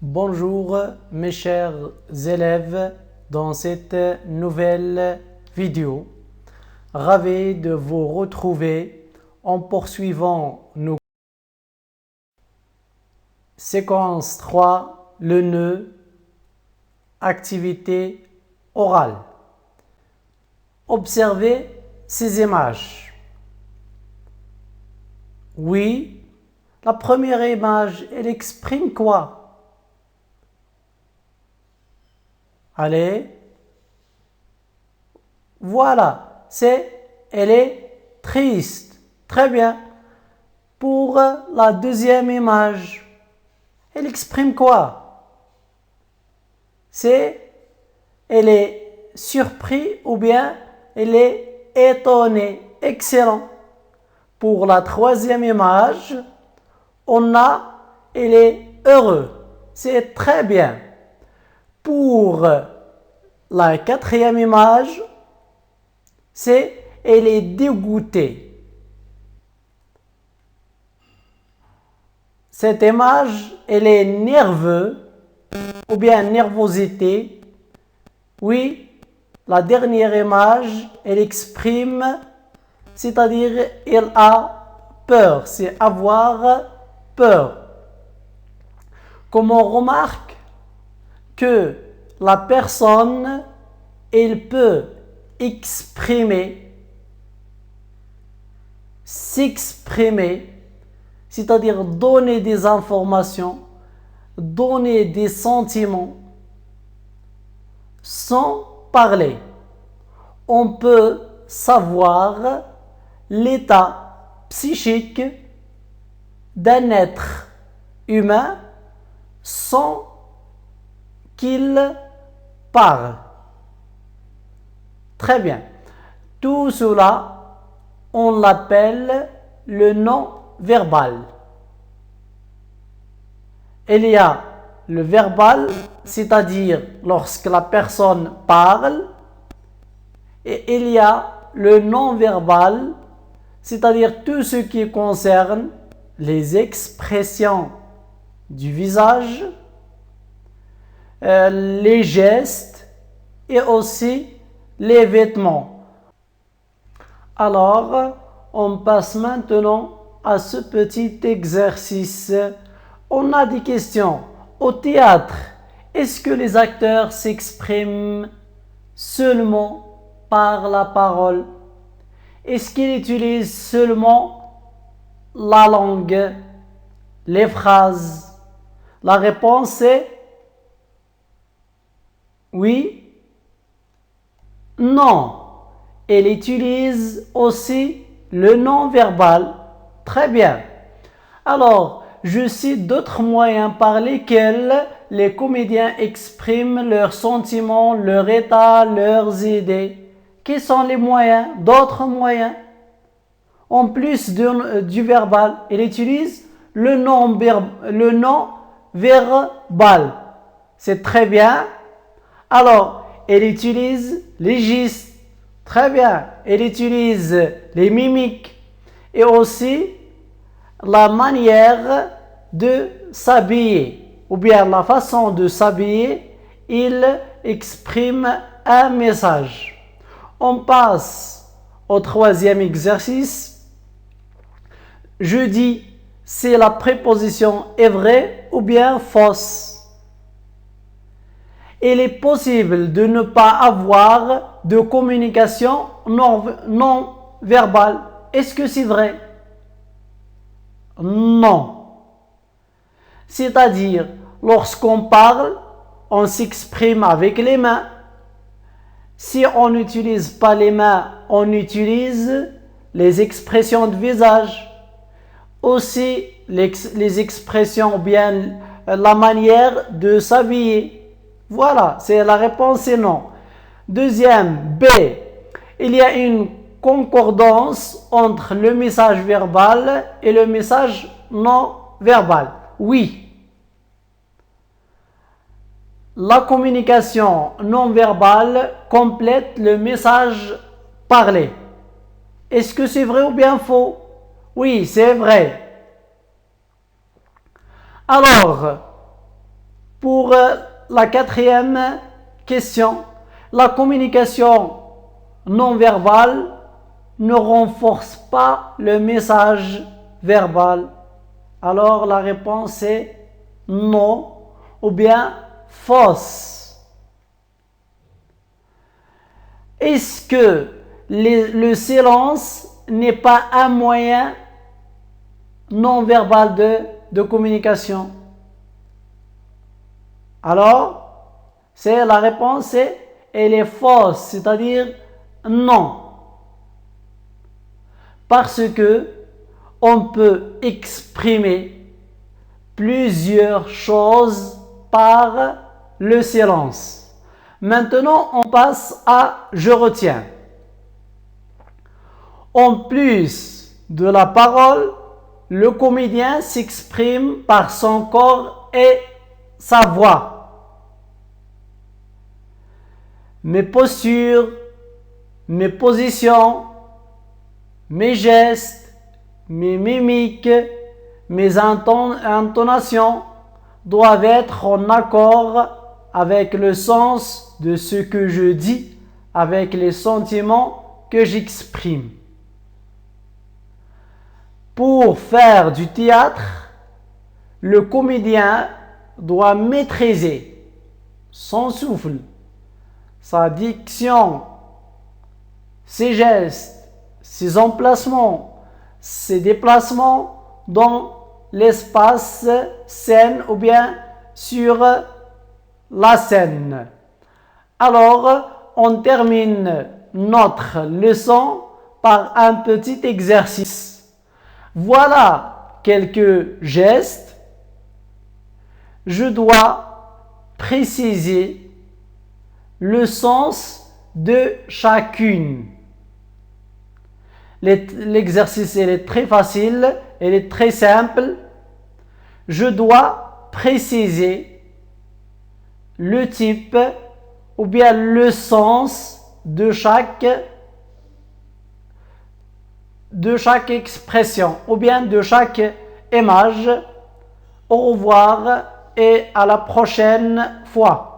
Bonjour mes chers élèves, dans cette nouvelle vidéo, ravi de vous retrouver en poursuivant nos séquences 3, le nœud, activité orale. Observez ces images. Oui, la première image, elle exprime quoi? Allez, voilà, elle est triste. Très bien. Pour la deuxième image, elle exprime quoi? Elle est surprise ou bien elle est étonnée. Excellent. Pour la troisième image, elle est heureuse. C'est très bien. Pour la quatrième image, elle est dégoûtée. Cette image, elle est nerveuse ou bien nervosité. Oui, la dernière image, elle exprime, c'est-à-dire elle a peur, c'est avoir peur. Comme on remarque que la personne, elle peut s'exprimer, c'est-à-dire donner des informations, donner des sentiments sans parler. On peut savoir l'état psychique d'un être humain sans qu'il parle. Très bien. Tout cela, on l'appelle le non-verbal. Il y a le verbal, c'est-à-dire lorsque la personne parle, et il y a le non-verbal, c'est-à-dire tout ce qui concerne les expressions du visage, les gestes et aussi les vêtements. Alors, on passe maintenant à ce petit exercice. On a des questions. Au théâtre, est-ce que les acteurs s'expriment seulement par la parole? Est-ce qu'ils utilisent seulement la langue, les phrases? La réponse est oui, non. Elle utilise aussi le non-verbal. Très bien. Alors, je cite d'autres moyens par lesquels les comédiens expriment leurs sentiments, leur état, leurs idées. Quels sont les moyens? D'autres moyens. En plus du verbal, elle utilise le non-verbal. C'est très bien. Alors, elle utilise les gestes. Très bien. Elle utilise les mimiques et aussi la manière de s'habiller ou bien la façon de s'habiller. Il exprime un message. On passe au troisième exercice. Je dis, c'est la préposition est vraie ou bien fausse. Il est possible de ne pas avoir de communication non verbale. Est-ce que c'est vrai? Non. C'est-à-dire, lorsqu'on parle, on s'exprime avec les mains. Si on n'utilise pas les mains, on utilise les expressions de visage. Aussi, les expressions, bien la manière de s'habiller. Voilà, c'est la réponse, c'est non. Deuxième, B. Il y a une concordance entre le message verbal et le message non verbal. Oui. La communication non verbale complète le message parlé. Est-ce que c'est vrai ou bien faux? Oui, c'est vrai. Alors, Pour la quatrième question, la communication non verbale ne renforce pas le message verbal. Alors la réponse est non ou bien fausse. Est-ce que le silence n'est pas un moyen non verbal de communication? Alors, la réponse elle est fausse, c'est-à-dire non. Parce que on peut exprimer plusieurs choses par le silence. Maintenant, on passe à je retiens. En plus de la parole, le comédien s'exprime par son corps et sa voix. Mes postures, mes positions, mes gestes, mes mimiques, mes intonations doivent être en accord avec le sens de ce que je dis, avec les sentiments que j'exprime. Pour faire du théâtre, le comédien doit maîtriser son souffle, sa diction, ses gestes, ses emplacements, ses déplacements dans l'espace scène ou bien sur la scène. Alors, on termine notre leçon par un petit exercice. Voilà quelques gestes. Je dois préciser le sens de chacune. L'exercice est très facile, il est très simple. Je dois préciser le type ou bien le sens de chaque expression ou bien de chaque image. Au revoir et à la prochaine fois.